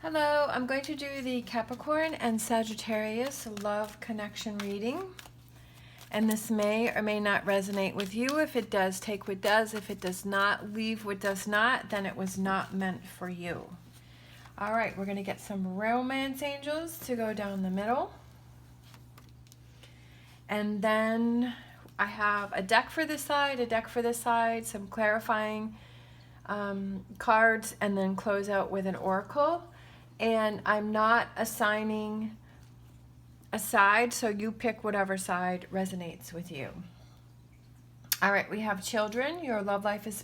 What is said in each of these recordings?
Hello, I'm going to do the Capricorn and Sagittarius love connection reading. And this may or may not resonate with you. If it does, take what does. If it does not, leave what does not. Then it was not meant for you. All right, we're going to get some romance angels to go down the middle. And then I have a deck for this side, a deck for this side, some clarifying cards, and then close out with an oracle. And I'm not assigning a side, so you pick whatever side resonates with you. All right, we have children. Your love life is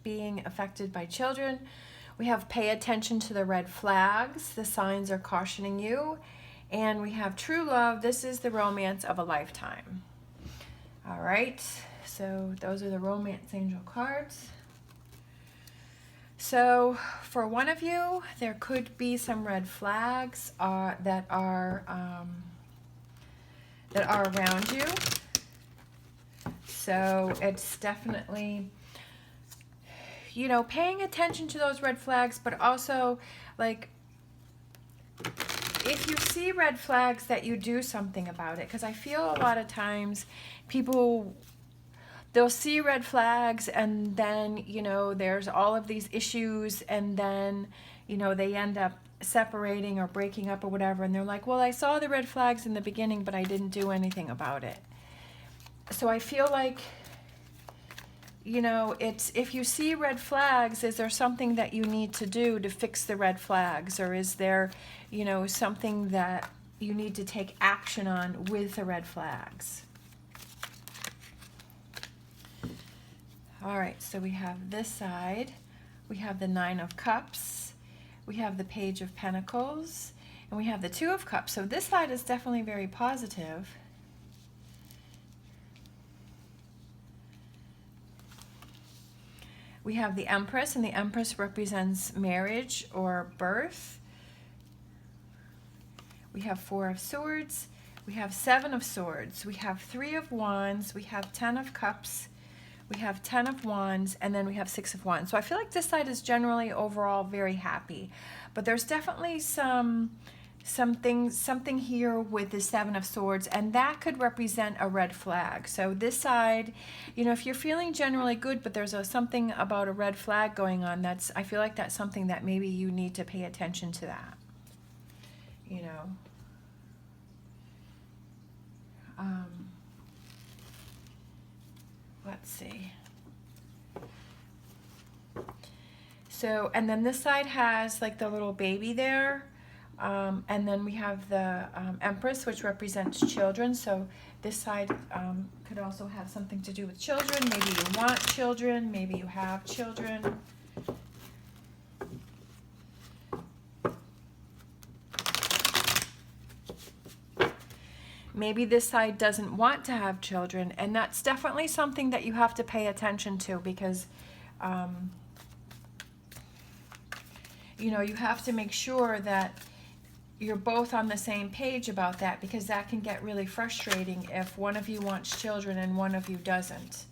being affected by children. We have pay attention to the red flags. The signs are cautioning you. And we have true love. This is the romance of a lifetime. All right, so those are the romance angel cards. So for one of you, there could be some red flags that are around you. So it's definitely, you know, paying attention to those red flags, but also like if you see red flags that you do something about it, because I feel a lot of times people, they'll see red flags and then, you know, there's all of these issues and then, you know, they end up separating or breaking up or whatever. And they're like, well, I saw the red flags in the beginning, but I didn't do anything about it. So I feel like, you know, it's, if you see red flags, is there something that you need to do to fix the red flags? Or is there, you know, something that you need to take action on with the red flags? All right, so we have this side, we have the Nine of Cups, we have the Page of Pentacles, and we have the Two of Cups. So this side is definitely very positive. We have the Empress, and the Empress represents marriage or birth. We have Four of Swords, we have Seven of Swords, we have Three of Wands, we have 10 of Cups, we have 10 of Wands, and then we have 6 of Wands. So I feel like this side is generally overall very happy. But there's definitely something here with the 7 of Swords, and that could represent a red flag. So this side, you know, if you're feeling generally good, but there's something about a red flag going on, I feel like that's something that maybe you need to pay attention to that. You know. Let's see. So, and then this side has like the little baby there. And then we have the Empress, which represents children. So this side could also have something to do with children. Maybe you want children. Maybe you have children. Maybe this side doesn't want to have children, and that's definitely something that you have to pay attention to because, you know, you have to make sure that you're both on the same page about that, because that can get really frustrating if one of you wants children and one of you doesn't.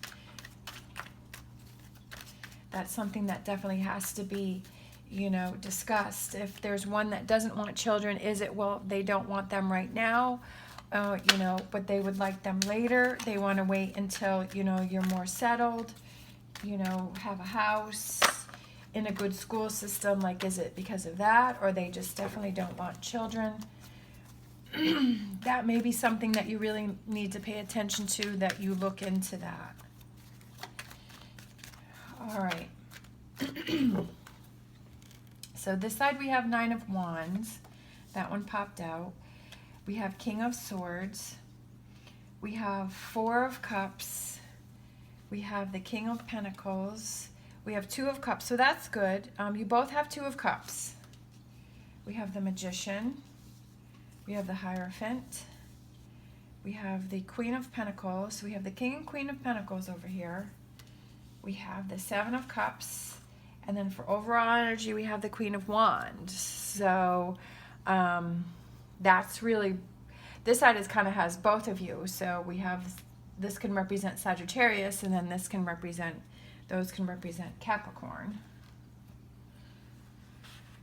That's something that definitely has to be, you know, discussed. If there's one that doesn't want children, is it, well, they don't want them right now? You know, but they would like them later. They want to wait until, you know, you're more settled, you know, have a house, in a good school system. Like, is it because of that, or they just definitely don't want children? That may be something that you really need to pay attention to, that you look into that. All right. So this side we have 9 of Wands. That one popped out. We have King of Swords, we have 4 of Cups, we have the King of Pentacles, we have 2 of Cups, so that's good. You both have 2 of Cups. We have the Magician, we have the Hierophant, we have the Queen of Pentacles, we have the King and Queen of Pentacles over here, we have the 7 of Cups, and then for overall energy we have the Queen of Wands. So, that's really, this side is kind of has both of you. So we have, this can represent Sagittarius, and then this can represent, those can represent Capricorn.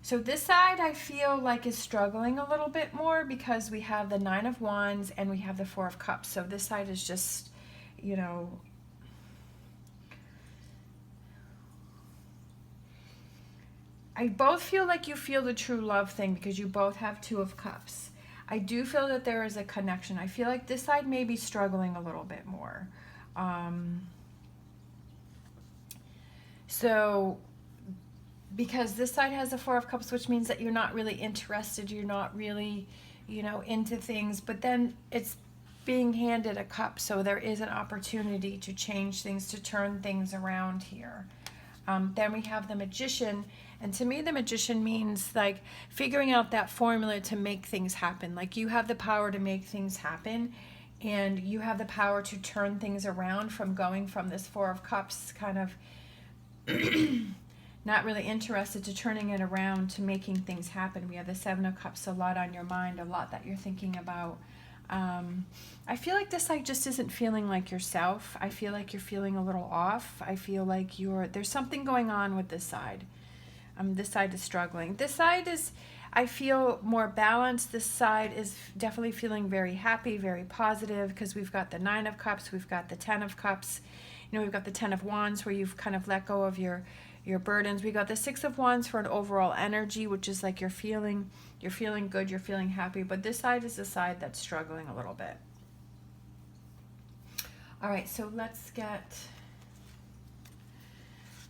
So this side I feel like is struggling a little bit more because we have the 9 of Wands and we have the 4 of Cups. So this side is just, you know, I both feel like you feel the true love thing because you both have 2 of Cups. I do feel that there is a connection. I feel like this side may be struggling a little bit more. So, because this side has the 4 of Cups, which means that you're not really interested, you're not really, you know, into things, but then it's being handed a cup, so there is an opportunity to change things, to turn things around here. Then we have the Magician, and to me the Magician means like figuring out that formula to make things happen. Like you have the power to make things happen, and you have the power to turn things around from going from this 4 of Cups kind of not really interested to turning it around to making things happen. We have the 7 of Cups, a lot on your mind, a lot that you're thinking about. I feel like this side just isn't feeling like yourself. I feel like you're feeling a little off. I feel like there's something going on with this side. This side is struggling. This side is, I feel, more balanced. This side is definitely feeling very happy, very positive, because we've got the 9 of Cups, we've got the 10 of Cups, you know, we've got the 10 of Wands where you've kind of let go of your burdens. We got the 6 of Wands for an overall energy, which is like you're feeling good, you're feeling happy, but this side is the side that's struggling a little bit. All right, so let's get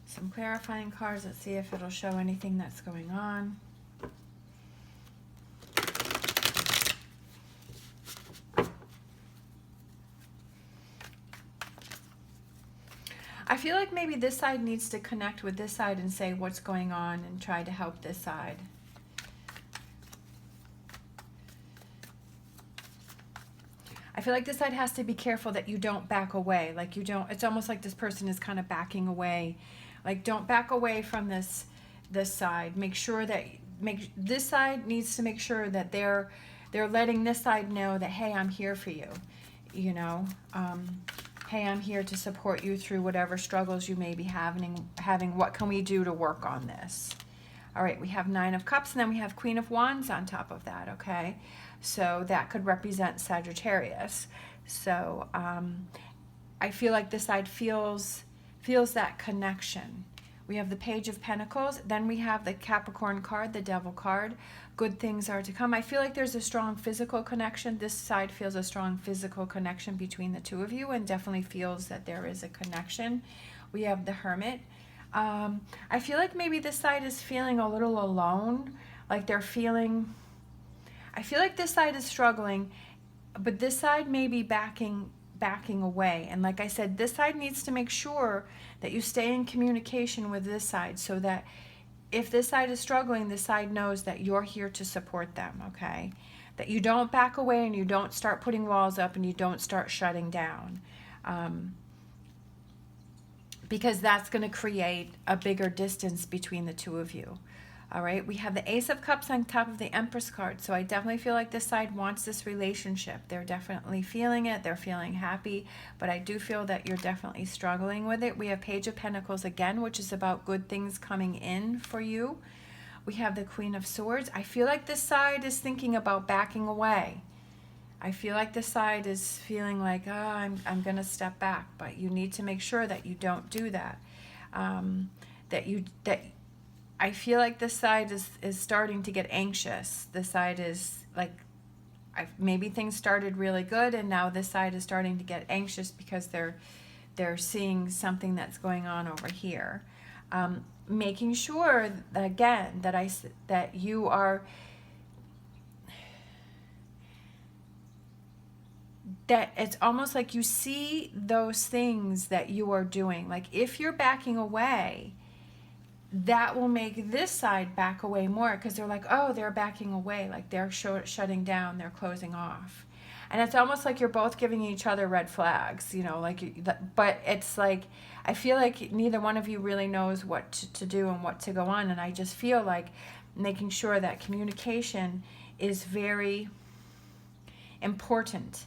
some clarifying cards. Let's see if it'll show anything that's going on. I feel like maybe this side needs to connect with this side and say what's going on and try to help this side. I feel like this side has to be careful that you don't back away. Like you don't, it's almost like this person is kind of backing away. Like don't back away from this side. Make sure that, this side needs to make sure that they're letting this side know that, hey, I'm here for you. You know, hey, I'm here to support you through whatever struggles you may be having. What can we do to work on this? All right, we have 9 of Cups, and then we have Queen of Wands on top of that, okay? So that could represent Sagittarius. So I feel like this side feels that connection. We have the Page of Pentacles, then we have the Capricorn card, the Devil card. Good things are to come. I feel like there's a strong physical connection. This side feels a strong physical connection between the two of you and definitely feels that there is a connection. We have the Hermit. I feel like maybe this side is feeling a little alone, like they're feeling, I feel like this side is struggling, but this side may be backing away. And like I said, this side needs to make sure that you stay in communication with this side so that if this side is struggling, this side knows that you're here to support them, okay? That you don't back away and you don't start putting walls up and you don't start shutting down. Because that's going to create a bigger distance between the two of you. All right, we have the Ace of Cups on top of the Empress card. So I definitely feel like this side wants this relationship. They're definitely feeling it. They're feeling happy. But I do feel that you're definitely struggling with it. We have Page of Pentacles again, which is about good things coming in for you. We have the Queen of Swords. I feel like this side is thinking about backing away. I feel like this side is feeling like, oh, I'm going to step back. But you need to make sure that you don't do that. I feel like this side is starting to get anxious. This side is like, maybe things started really good and now this side is starting to get anxious because they're seeing something that's going on over here. Making sure, again, that you are, that it's almost like you see those things that you are doing. Like if you're backing away, that will make this side back away more because they're like, oh, they're backing away, like they're shutting down, they're closing off. And it's almost like you're both giving each other red flags, you know, like, but it's like, I feel like neither one of you really knows what to do and what to go on. And I just feel like making sure that communication is very important.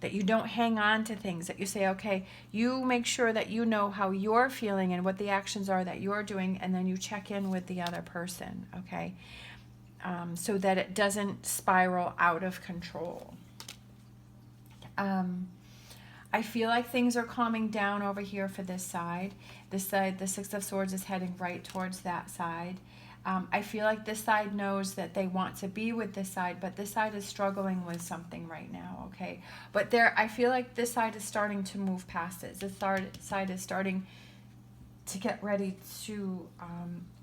that you don't hang on to things, that you say, okay, you make sure that you know how you're feeling and what the actions are that you're doing, and then you check in with the other person, okay? So that it doesn't spiral out of control. I feel like things are calming down over here for this side. This side, the Six of Swords is heading right towards that side. I feel like this side knows that they want to be with this side, but this side is struggling with something right now, okay? But I feel like this side is starting to move past it. This side is starting to get ready to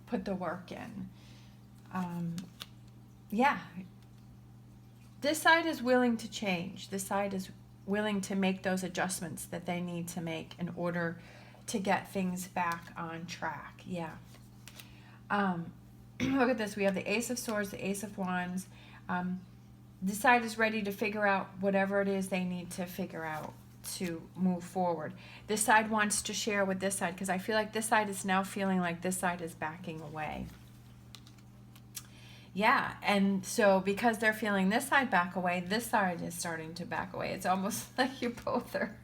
put the work in. Yeah. This side is willing to change. This side is willing to make those adjustments that they need to make in order to get things back on track. Yeah. Look at this. We have the Ace of Swords, the Ace of Wands. This side is ready to figure out whatever it is they need to figure out to move forward. This side wants to share with this side, because I feel like this side is now feeling like this side is backing away. Yeah, and so because they're feeling this side back away, this side is starting to back away. It's almost like you both are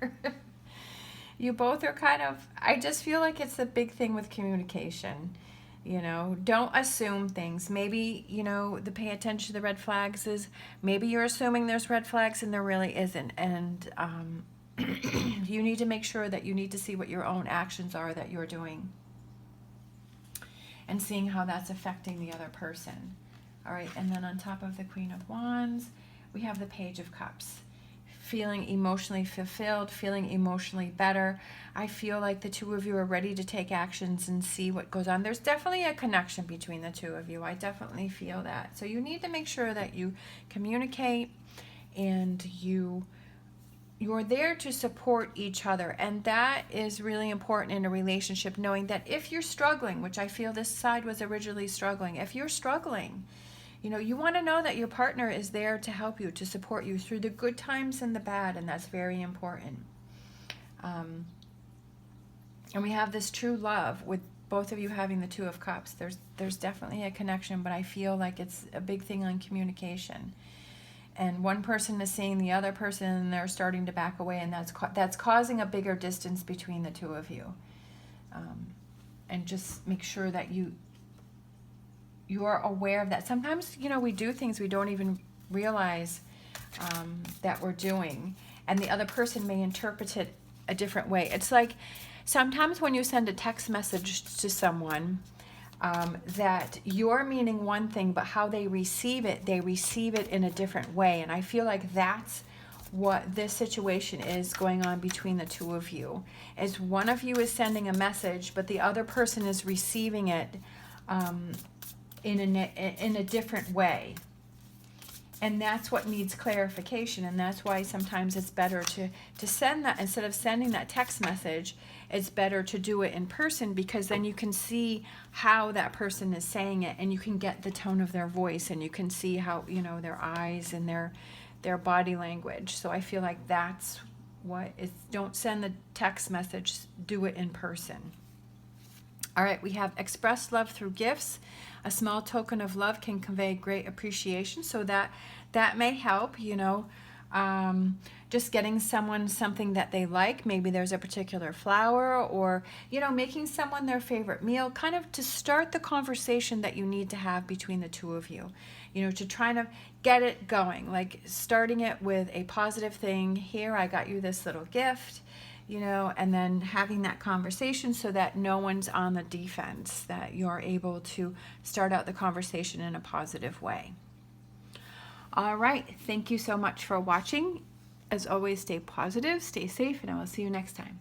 you both are kind of, I just feel like it's a big thing with communication. You know, don't assume things. Maybe, you know, the pay attention to the red flags is, maybe you're assuming there's red flags and there really isn't. And you need to make sure that you need to see what your own actions are that you're doing and seeing how that's affecting the other person. All right, and then on top of the Queen of Wands, we have the Page of Cups. Feeling emotionally fulfilled, feeling emotionally better. I feel like the two of you are ready to take actions and see what goes on. There's definitely a connection between the two of you. I definitely feel that. So you need to make sure that you communicate and you're there to support each other. And that is really important in a relationship, knowing that if you're struggling, which I feel this side was originally struggling, if you're struggling, you know, you want to know that your partner is there to help you, to support you through the good times and the bad, and that's very important. And we have this true love with both of you having the Two of Cups. There's definitely a connection, but I feel like it's a big thing on communication. And one person is seeing the other person, and they're starting to back away, and that's causing a bigger distance between the two of you. And just make sure that you're aware of that. Sometimes, you know, we do things we don't even realize that we're doing, and the other person may interpret it a different way. It's like sometimes when you send a text message to someone, that you're meaning one thing, but how they receive it in a different way. And I feel like that's what this situation is going on between the two of you. Is one of you is sending a message, but the other person is receiving it in a different way. And that's what needs clarification, and that's why sometimes it's better to send that, instead of sending that text message, it's better to do it in person, because then you can see how that person is saying it, and you can get the tone of their voice, and you can see how, you know, their eyes and their body language. So I feel like that's what it's, don't send the text message, do it in person. All right, we have express love through gifts. A small token of love can convey great appreciation, so that may help, you know. Just getting someone something that they like. Maybe there's a particular flower, or, you know, making someone their favorite meal, kind of to start the conversation that you need to have between the two of you. You know, to try to get it going, like starting it with a positive thing. Here, I got you this little gift. You know, and then having that conversation so that no one's on the defense, that you're able to start out the conversation in a positive way. All right. Thank you so much for watching. As always, stay positive, stay safe, and I will see you next time.